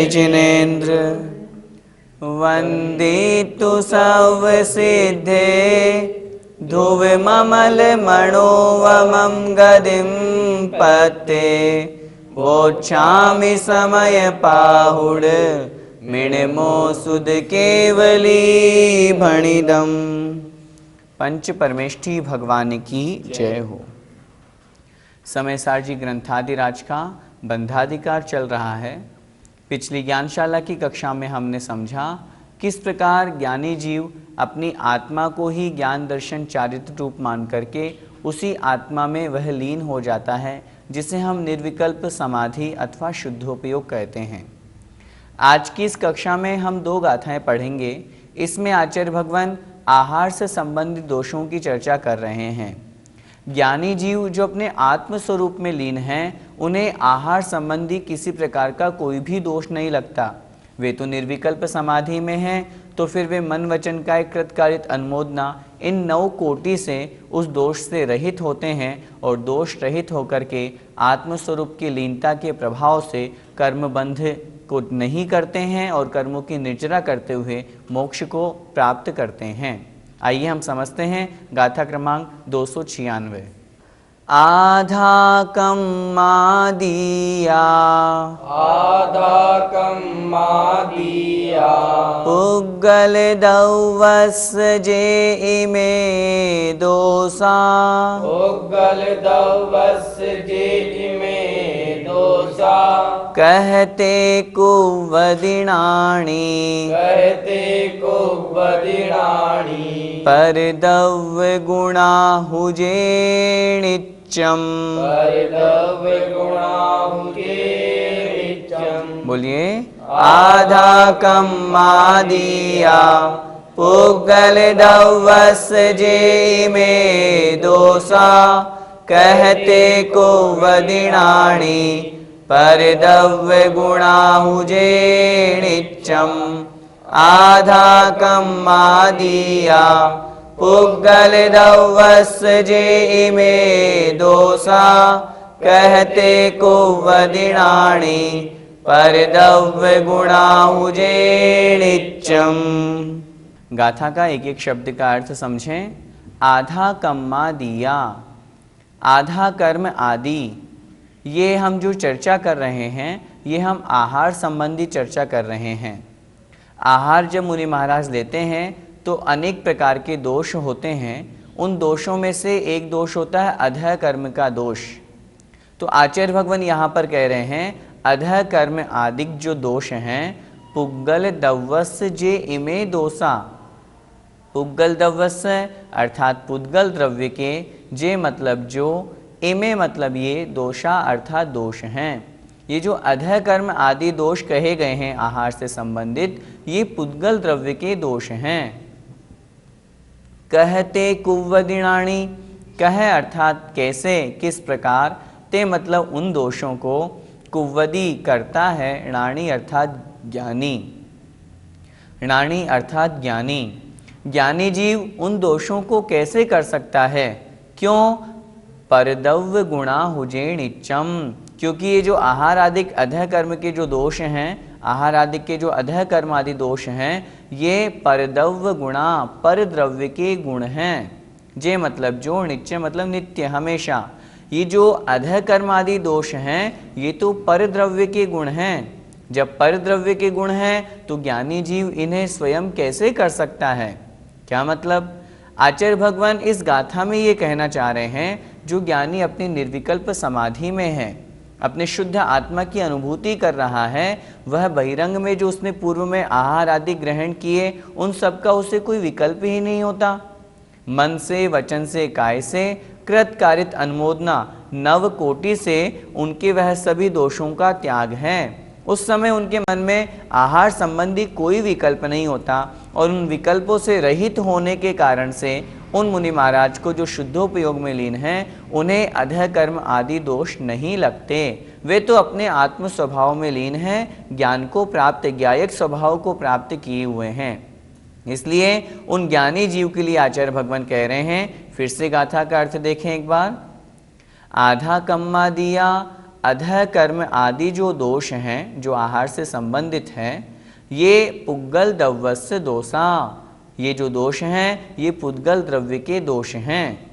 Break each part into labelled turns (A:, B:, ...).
A: जय जिनेन्द्र। वन्दितु सर्वसिद्धे ध्रुवममल मनोवमं गदिं पते वोच्छामि समय पाहुड मिणमो सुद केवली भणिदम। पंच परमेष्ठी भगवान की जय हो। समय सारजी ग्रंथादिराज का बंधाधिकार चल रहा है। पिछली ज्ञानशाला की कक्षा में हमने समझा किस प्रकार ज्ञानी जीव अपनी आत्मा को ही ज्ञान दर्शन चारित्र रूप मान करके उसी आत्मा में वह लीन हो जाता है, जिसे हम निर्विकल्प समाधि अथवा शुद्धोपयोग कहते हैं। आज की इस कक्षा में हम 2 गाथाएं पढ़ेंगे। इसमें आचार्य भगवान आहार से संबंधित दोषों की चर्चा कर रहे हैं। ज्ञानी जीव जो अपने आत्म स्वरूप में लीन हैं, उन्हें आहार संबंधी किसी प्रकार का कोई भी दोष नहीं लगता। वे तो निर्विकल्प समाधि में हैं, तो फिर वे मन वचन काय कृतकारित अनुमोदना इन 9 कोटि से उस दोष से रहित होते हैं और दोष रहित होकर के आत्मस्वरूप की लीनता के प्रभाव से कर्मबंध को नहीं करते हैं और कर्मों की निर्जरा करते हुए मोक्ष को प्राप्त करते हैं। आइए हम समझते हैं गाथा क्रमांक 296। आधा कम्मा दिया पुग्गल दौवस जे इमे दोषा कहते कुवदिनाणी पर दव्य गुणा हुजे नित्यम। बोलिए। आधा कम्मा दिया पुग्गल दौवस जे में दोषा कहते कुवदिनाणी पर दव्य गुणा हुजे नित्यम। आधा कम्मा दिया पुग्गल दौवस जे में दोषा कहते कुवदिनाणी पर दव्य गुणा हुजे नित्यम। गाथा का एक एक शब्द का अर्थ समझें। आधा कम्मा दिया, आधा कर्म आदि, ये हम जो चर्चा कर रहे हैं ये हम आहार संबंधी चर्चा कर रहे हैं। आहार जब मुनि महाराज लेते हैं तो अनेक प्रकार के दोष होते हैं। उन दोषों में से एक दोष होता है अधः कर्म का दोष। तो आचार्य भगवान यहाँ पर कह रहे हैं अधः कर्म आदिक जो दोष हैं पुग्गल दव्वस जे इमे दोषा। पुग्गल दव्वस अर्थात पुद्गल द्रव्य के, जे मतलब जो, इमे मतलब ये, दोषा अर्थात दोष हैं। ये जो अधः कर्म आदि दोष कहे गए हैं आहार से संबंधित, ये पुद्गल द्रव्य के दोष हैं। कहते कुवदिनाणी, कह अर्थात कैसे, किस प्रकार, ते मतलब उन दोषों को, कुवदी करता है, णाणी अर्थात ज्ञानी, णाणी अर्थात ज्ञानी। ज्ञानी जीव उन दोषों को कैसे कर सकता है? क्यों? परदव्य गुणा हुजे नित्यम, क्योंकि ये जो आहार आदि अधः कर्म के जो दोष हैं, आहार आदि के जो अधः कर्म आदि दोष हैं, ये परदव्य गुणा, पर द्रव्य के गुण हैं। जे मतलब जो, नित्य मतलब नित्य, हमेशा। ये जो अधः कर्म आदि दोष हैं ये तो पर द्रव्य के गुण हैं। जब पर द्रव्य के गुण हैं तो ज्ञानी जीव इन्हें स्वयं कैसे कर सकता है? क्या मतलब? आचार्य भगवान इस गाथा में ये कहना चाह रहे हैं जो ज्ञानी अपनी निर्विकल्प समाधि में है, अपने शुद्ध आत्मा की अनुभूति कर रहा है, वह बहिरंग में जो उसने पूर्व में आहार आदि ग्रहण किए उन सब का उसे कोई विकल्प ही नहीं होता। मन से, वचन से, काय से कृत कारित अनुमोदना 9 कोटि से उनके वह सभी दोषों का त्याग है। उस समय उनके मन में आहार संबंधी कोई विकल्प नहीं होता और उन विकल्पों से रहित होने के कारण से उन मुनि महाराज को जो शुद्धोपयोग में लीन हैं उन्हें अधः कर्म आदि दोष नहीं लगते। वे तो अपने आत्म स्वभाव में लीन हैं, ज्ञान को प्राप्त, ज्ञायक स्वभाव को प्राप्त किए हुए हैं। इसलिए उन ज्ञानी जीव के लिए आचार्य भगवान कह रहे हैं, फिर से गाथा का अर्थ देखें एक बार। आधा कम्मा दिया अधः कर्म आदि जो दोष हैं, जो आहार से संबंधित हैं, ये पुद्गल द्रव्यस्य दोषा, ये जो दोष हैं ये पुद्गल द्रव्य के दोष हैं।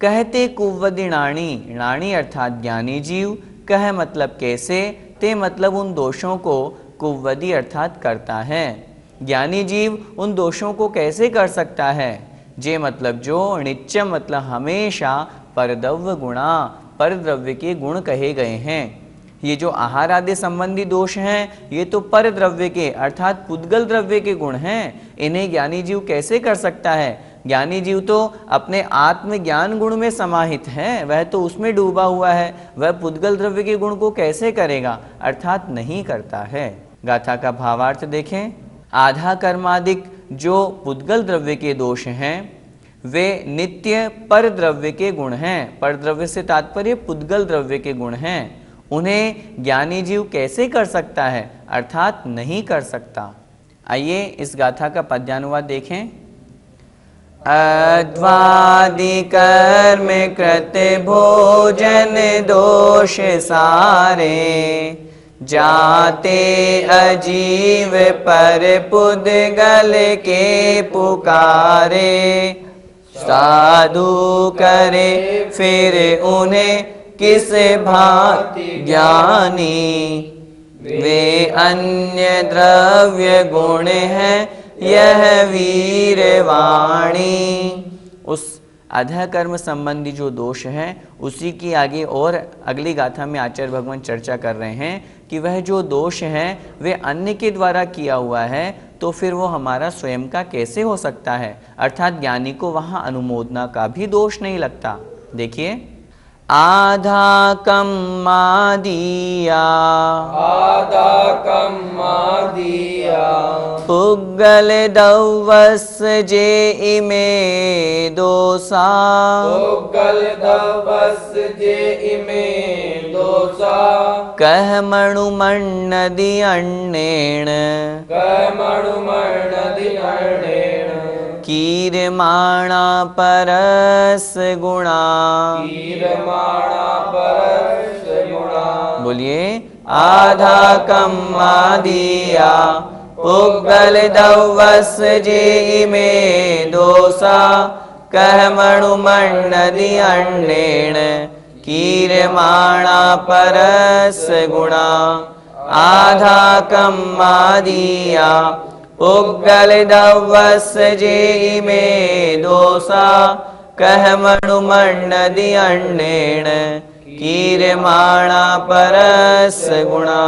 A: कहते कुव्वदिणाणी, णाणी अर्थात ज्ञानी जीव, कह मतलब कैसे, ते मतलब उन दोषों को, कुव्वदी अर्थात करता है। ज्ञानी जीव उन दोषों को कैसे कर सकता है। जे मतलब जो, नित्य मतलब हमेशा, परद्रव्य गुणा, परद्रव्य के गुण कहे गए हैं। ये जो आहार आदि संबंधी दोष हैं ये तो पर द्रव्य के अर्थात पुद्गल द्रव्य के गुण हैं। इन्हें ज्ञानी जीव कैसे कर सकता है। ज्ञानी जीव तो अपने आत्मज्ञान गुण में समाहित है, वह तो उसमें डूबा हुआ है, वह पुद्गल द्रव्य के गुण को कैसे करेगा, अर्थात नहीं करता है। गाथा का भावार्थ देखें। आधा कर्मादिक जो पुद्गल द्रव्य के दोष हैं वे नित्य पर द्रव्य के गुण हैं। पर द्रव्य से तात्पर्य पुद्गल द्रव्य के गुण हैं। उन्हें ज्ञानी जीव कैसे कर सकता है, अर्थात नहीं कर सकता। आइए इस गाथा का पद्यानुवाद देखें। अध्वादि कर्म कृत भोजन दोष सारे, जाते अजीव पर पुद्गल के पुकारे। साधु करे फिर उन्हें किस भांति ज्ञानी, वे अन्य द्रव्य गुण हैं यह वीरवाणी। उस अधः कर्म संबंधी जो दोष है उसी की आगे और अगली गाथा में आचार्य भगवान चर्चा कर रहे हैं कि वह जो दोष है वे अन्य के द्वारा किया हुआ है, तो फिर वो हमारा स्वयं का कैसे हो सकता है, अर्थात ज्ञानी को वहाँ अनुमोदना का भी दोष नहीं लगता। देखिए, आधा कम्मा दिया,
B: आधा कम्मा दिया,
A: पुद्गल दवस जे इमे दोषा,
B: पुद्गल दवस जे इमे दोषा।
A: कह मणुमण्णदि अन्नेण,
B: कह मणुमण्णदि अन्नेण,
A: कीर्माणा परस गुणा,
B: कीर्माणा परस गुणा।
A: बोलिए, आधा कम्मा दिया, पुद्गल दवस जे इमे दोषा। कह मणुमण्णदि अन्नेण, कीर्माणा परस गुणा। आधा कम्मा दिया, पुद्गल दवस जे इमे दोषा। कह मणुमण्णदि अन्नेण, कीर्माणा परस गुणा।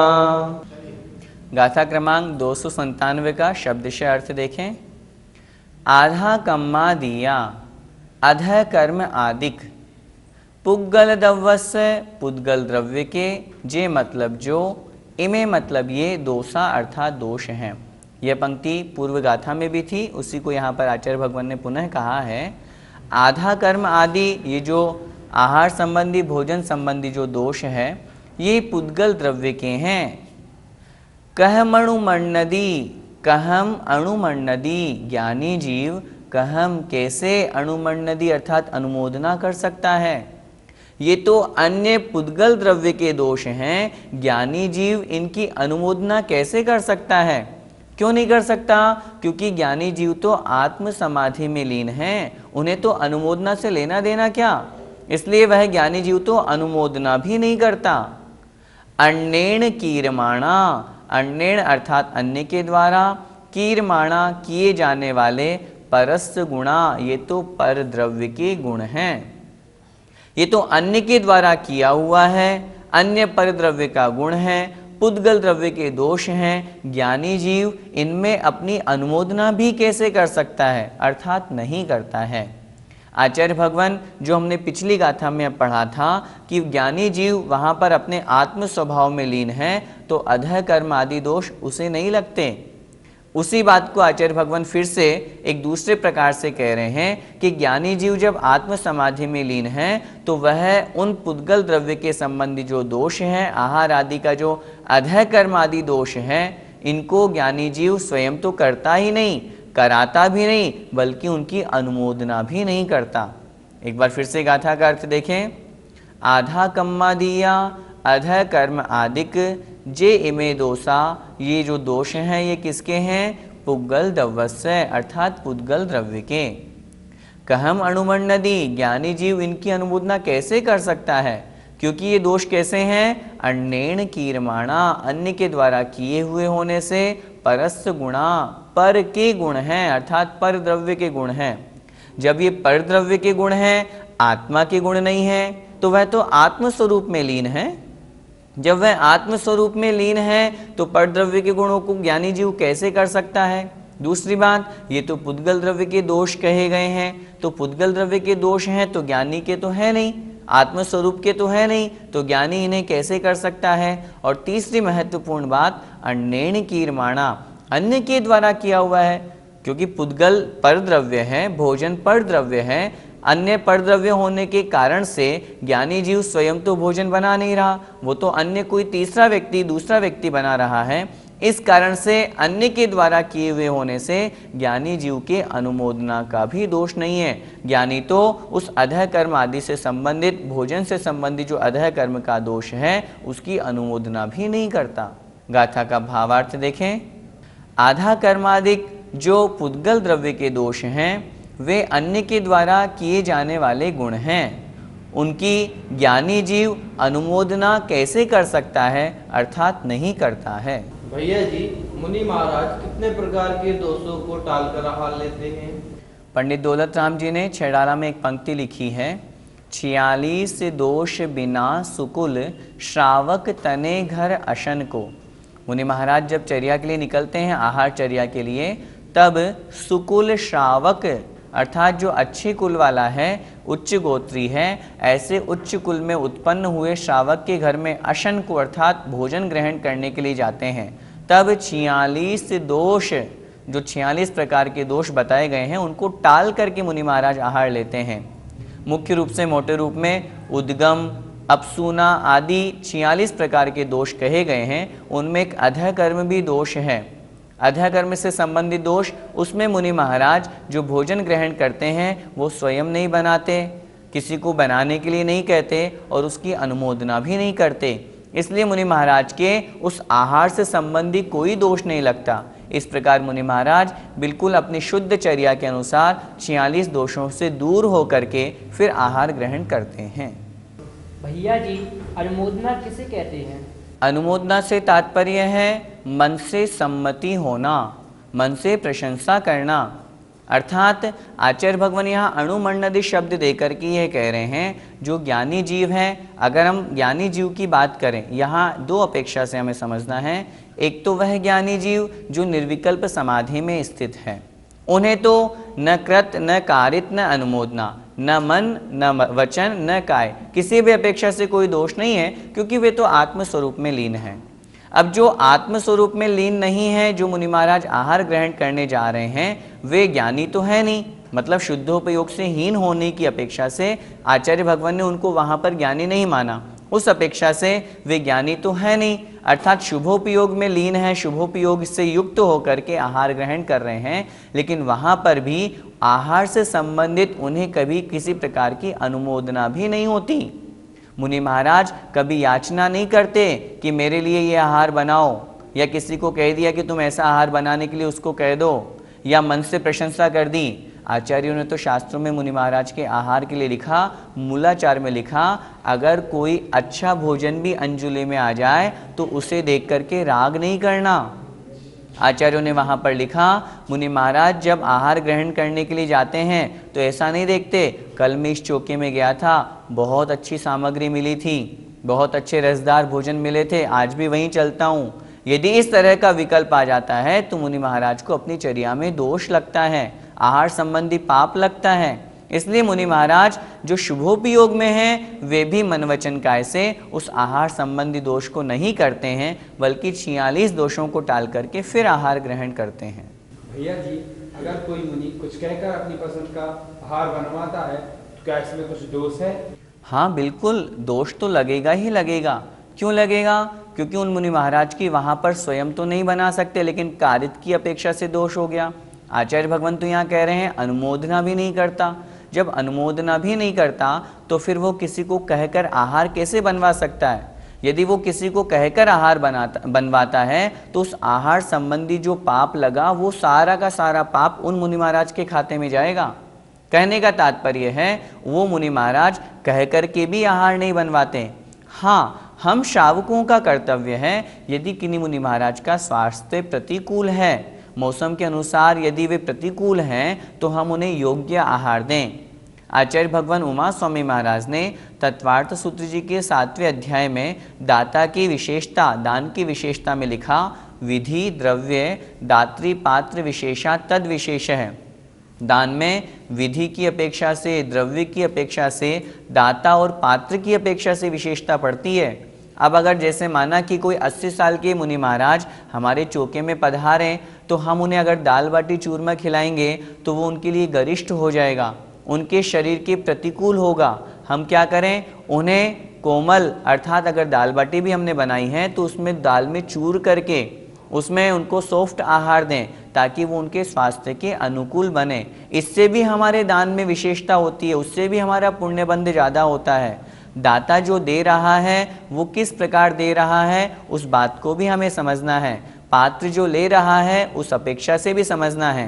A: गाथा क्रमांक 297 का शब्दशः अर्थ देखें। आधा कम्मा दिया, अधः कर्म आदिक, पुद्गल दवस पुद्गल द्रव्य के, जे मतलब जो, इमे मतलब ये, दोषा अर्थात दोष हैं। यह पंक्ति पूर्व गाथा में भी थी, उसी को यहाँ पर आचार्य भगवान ने पुनः कहा है। आधा कर्म आदि, ये जो आहार संबंधी भोजन संबंधी जो दोष है ये पुद्गल द्रव्य के हैं। कह मणुमण्णदि, कहम अणुमण्णदि, ज्ञानी जीव कहम कैसे अणुमण्णदि अर्थात अनुमोदना कर सकता है। ये तो अन्य पुद्गल द्रव्य के दोष हैं, ज्ञानी जीव इनकी अनुमोदना कैसे कर सकता है। क्यों नहीं कर सकता, क्योंकि ज्ञानी जीव तो आत्म समाधि में लीन हैं, उन्हें तो अनुमोदना से लेना देना क्या, इसलिए वह ज्ञानी जीव तो अनुमोदना भी नहीं करता। अन्नेण कीर्माणा, अन्नेण अर्थात अन्य के द्वारा, कीर्माणा किए जाने वाले, परस्य गुणा ये तो पर द्रव्य के गुण हैं। ये तो अन्य के द्वारा किया हुआ है, अन्य पर द्रव्य का गुण है, पुद्गल द्रव्य के दोष हैं। ज्ञानी जीव इनमें अपनी अनुमोदना भी कैसे कर सकता है, अर्थात नहीं करता है। आचार्य भगवान जो हमने पिछली गाथा में पढ़ा था कि ज्ञानी जीव वहाँ पर अपने आत्म स्वभाव में लीन है, तो अधः कर्म आदि दोष उसे नहीं लगते। उसी बात को आचार्य भगवान फिर से एक दूसरे प्रकार से कह रहे हैं कि ज्ञानी जीव जब आत्म समाधि में लीन है तो वह उन पुद्गल द्रव्य के संबंधी जो दोष हैं, आहार आदि का जो अधः कर्म आदि दोष हैं, इनको ज्ञानी जीव स्वयं तो करता ही नहीं, कराता भी नहीं, बल्कि उनकी अनुमोदना भी नहीं करता। एक बार फिर से गाथा का अर्थ देखें। आधा कम्मा दिया, अधः कर्म आदिक जे इमे दोषा, ये जो दोष हैं ये किसके हैं? पुद्गल द्रव्यस्य अर्थात पुद्गल द्रव्य के। कहम अणुमण्डदी, ज्ञानी जीव इनकी अनुमोदना कैसे कर सकता है? क्योंकि ये दोष कैसे हैं? अन्येन कीर्माणा, अन्य के द्वारा किए हुए होने से, परस्य गुणा, पर के गुण हैं अर्थात पर द्रव्य के गुण हैं। जब ये पर द्रव्य के गुण हैं, आत्मा के गुण नहीं है, तो वह तो आत्म स्वरूप में लीन है। जब वह आत्म स्वरूप में लीन है तो पर द्रव्य के गुणों को ज्ञानी जीव कैसे कर सकता है? दूसरी बात, ये तो पुद्गल द्रव्य के दोष कहे गए हैं, तो पुद्गल द्रव्य के दोष हैं तो ज्ञानी के तो है नहीं, आत्मस्वरूप के तो है नहीं, तो ज्ञानी इन्हें कैसे कर सकता है? और तीसरी महत्वपूर्ण बात, अन्येन कीर्माणा, अन्य के द्वारा किया हुआ है, क्योंकि पुद्गल पर द्रव्य है, भोजन पर द्रव्य है, अन्य पर द्रव्य होने के कारण से ज्ञानी जीव स्वयं तो भोजन बना नहीं रहा, वो तो अन्य कोई तीसरा व्यक्ति, दूसरा व्यक्ति बना रहा है। इस कारण से अन्य के द्वारा किए हुए होने से ज्ञानी जीव के अनुमोदना का भी दोष नहीं है। ज्ञानी तो उस अधः कर्म आदि से संबंधित, भोजन से संबंधित जो अधः कर्म का दोष है उसकी अनुमोदना भी नहीं करता। गाथा का भावार्थ देखें। आधा कर्मादिक जो पुद्गल द्रव्य के दोष हैं वे अन्य के द्वारा किए जाने वाले गुण हैं, उनकी ज्ञानी जीव अनुमोदना कैसे कर सकता है? अर्थात नहीं करता है।
B: भैया जी, मुनि महाराज कितने प्रकार के दोषों को टालकर आहार लेते हैं?
A: पंडित दौलत राम जी ने छेड़ाला में एक पंक्ति लिखी है, 46 दोष बिना सुकुल, श्रावक तने घर अशन को। मुनि महाराज जब चर्या के लिए निकलते हैं, आहार चर्या के लिए, तब सुकुल श्रावक अर्थात जो अच्छे कुल वाला है, उच्च गोत्री है, ऐसे उच्च कुल में उत्पन्न हुए श्रावक के घर में अशन को अर्थात भोजन ग्रहण करने के लिए जाते हैं। तब 46 दोष, जो 46 प्रकार के दोष बताए गए हैं, उनको टाल करके मुनि महाराज आहार लेते हैं। मुख्य रूप से मोटे रूप में उद्गम, अपसूना आदि 46 प्रकार के दोष कहे गए हैं। उनमें एक अधः कर्म भी दोष है। अधः कर्म से संबंधित दोष, उसमें मुनि महाराज जो भोजन ग्रहण करते हैं वो स्वयं नहीं बनाते, किसी को बनाने के लिए नहीं कहते और उसकी अनुमोदना भी नहीं करते, इसलिए मुनि महाराज के उस आहार से संबंधी कोई दोष नहीं लगता। इस प्रकार मुनि महाराज बिल्कुल अपनी शुद्ध चर्या के अनुसार 46 दोषों से दूर होकर के फिर आहार ग्रहण करते हैं।
C: भैया जी, अनुमोदना किसे कहते हैं?
A: अनुमोदना से तात्पर्य है मन से सम्मति होना, मन से प्रशंसा करना। अर्थात आचार्य भगवान यहाँ अणुमण्डदी शब्द देकर के यह कह रहे हैं, जो ज्ञानी जीव हैं, अगर हम ज्ञानी जीव की बात करें, यहाँ दो अपेक्षा से हमें समझना है। एक तो वह ज्ञानी जीव जो निर्विकल्प समाधि में स्थित है, उन्हें तो न कृत न कारित न अनुमोदना, न मन न वचन न काय, किसी भी अपेक्षा से कोई दोष नहीं है, क्योंकि वे तो आत्मस्वरूप में लीन हैं। अब जो आत्मस्वरूप में लीन नहीं है, जो मुनि महाराज आहार ग्रहण करने जा रहे हैं, वे ज्ञानी तो है नहीं, मतलब शुद्धोपयोग से हीन होने की अपेक्षा से आचार्य भगवान ने उनको वहाँ पर ज्ञानी नहीं माना। उस अपेक्षा से वे ज्ञानी तो है नहीं, अर्थात शुभोपयोग में लीन है, शुभोपयोग से युक्त होकर के आहार ग्रहण कर रहे हैं, लेकिन वहाँ पर भी आहार से संबंधित उन्हें कभी किसी प्रकार की अनुमोदना भी नहीं होती। मुनि महाराज कभी याचना नहीं करते कि मेरे लिए ये आहार बनाओ, या किसी को कह दिया कि तुम ऐसा आहार बनाने के लिए उसको कह दो, या मन से प्रशंसा कर दी। आचार्यों ने तो शास्त्रों में मुनि महाराज के आहार के लिए लिखा, मूलाचार में लिखा, अगर कोई अच्छा भोजन भी अंजुलि में आ जाए तो उसे देख करके राग नहीं करना। आचार्यों ने वहाँ पर लिखा, मुनि महाराज जब आहार ग्रहण करने के लिए जाते हैं तो ऐसा नहीं देखते, कल मैं इस चौके में गया था, बहुत अच्छी सामग्री मिली थी, बहुत अच्छे रसदार भोजन मिले थे, आज भी वहीं चलता हूँ। यदि इस तरह का विकल्प आ जाता है तो मुनि महाराज को अपनी चर्या में दोष लगता है, आहार संबंधी पाप लगता है। इसलिए मुनि महाराज जो शुभोपयोग में हैं, वे भी मन वचन काय से उस आहार संबंधी दोष को नहीं करते हैं, बल्कि 46 दोषों को टाल करके फिर आहार ग्रहण करते हैं।
D: भैया जी, अगर कोई मुनि कुछ कहकर अपनी पसंद का आहार बनवाता है तो क्या इसमें कुछ दोष है?
A: हाँ बिल्कुल, दोष तो लगेगा ही लगेगा। क्यों लगेगा? क्योंकि उन मुनि महाराज की वहाँ पर स्वयं तो नहीं बना सकते, लेकिन कारित की अपेक्षा से दोष हो गया। आचार्य भगवान तो यहाँ कह रहे हैं अनुमोदना भी नहीं करता। जब अनुमोदना भी नहीं करता तो फिर वो किसी को कहकर आहार कैसे बनवा सकता है? यदि वो किसी को कहकर आहार बनवाता है तो उस आहार संबंधी जो पाप लगा वो सारा का सारा पाप उन मुनि महाराज के खाते में जाएगा। कहने का तात्पर्य है वो मुनि महाराज कह करके भी आहार नहीं बनवाते। हाँ, हम श्रावकों का कर्तव्य है, यदि किन्हीं मुनि महाराज का स्वास्थ्य प्रतिकूल है, मौसम के अनुसार यदि वे प्रतिकूल हैं, तो हम उन्हें योग्य आहार दें। आचार्य भगवान उमा स्वामी महाराज ने तत्वार्थ सूत्र जी के 7वें अध्याय में दाता की विशेषता, दान की विशेषता में लिखा, विधि द्रव्य दात्री पात्र विशेषा तद विशेष है। दान में विधि की अपेक्षा से, द्रव्य की अपेक्षा से, दाता और पात्र की अपेक्षा से विशेषता पड़ती है। अब अगर जैसे माना कि कोई 80 साल के मुनि महाराज हमारे चौके में पधारें, तो हम उन्हें अगर दाल बाटी चूरमा खिलाएंगे तो वो उनके लिए गरिष्ठ हो जाएगा, उनके शरीर के प्रतिकूल होगा। हम क्या करें, उन्हें कोमल अर्थात अगर दाल बाटी भी हमने बनाई है तो उसमें दाल में चूर करके उसमें उनको सॉफ्ट आहार दें ताकि वो उनके स्वास्थ्य के अनुकूल बने। इससे भी हमारे दान में विशेषता होती है, उससे भी हमारा पुण्यबंध ज़्यादा होता है। दाता जो दे रहा है वो किस प्रकार दे रहा है उस बात को भी हमें समझना है, पात्र जो ले रहा है उस अपेक्षा से भी समझना है।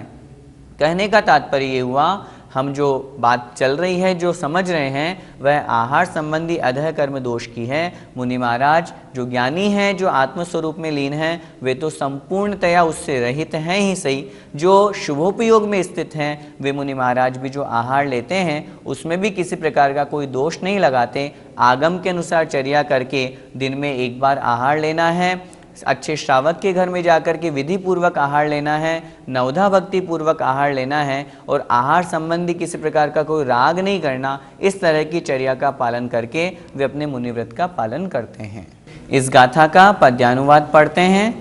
A: कहने का तात्पर्य ये हुआ, हम जो बात चल रही है, जो समझ रहे हैं, वह आहार संबंधी अधः कर्म दोष की है। मुनि महाराज जो ज्ञानी हैं, जो आत्मस्वरूप में लीन हैं, वे तो संपूर्णतया उससे रहित हैं ही सही। जो शुभोपयोग में स्थित हैं, वे मुनि महाराज भी जो आहार लेते हैं उसमें भी किसी प्रकार का कोई दोष नहीं लगाते। आगम के अनुसार चर्या करके दिन में एक बार आहार लेना है, अच्छे श्रावक के घर में जाकर के विधि पूर्वक आहार लेना है, नवधा भक्ति पूर्वक आहार लेना है, और आहार संबंधी किसी प्रकार का कोई राग नहीं करना। इस तरह की चर्या का पालन करके वे अपने मुनिव्रत का पालन करते हैं। इस गाथा का पद्यानुवाद पढ़ते हैं।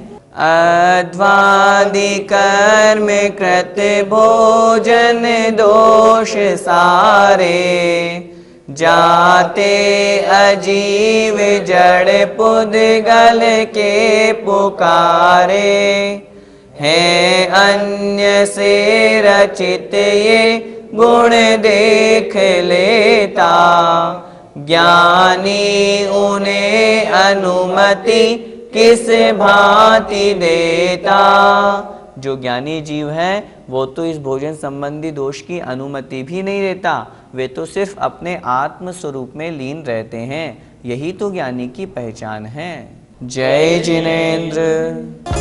A: अध्वादि कर्म कृत भोजन दोष सारे, जाते अजीव जड़ पुद्गल के पुकारे, है अन्य से रचित ये गुण देख लेता, ज्ञानी उन्हें अनुमति किस भांति देता। जो ज्ञानी जीव है वो तो इस भोजन संबंधी दोष की अनुमति भी नहीं देता, वे तो सिर्फ अपने आत्म स्वरूप में लीन रहते हैं। यही तो ज्ञानी की पहचान है। जय जिनेंद्र।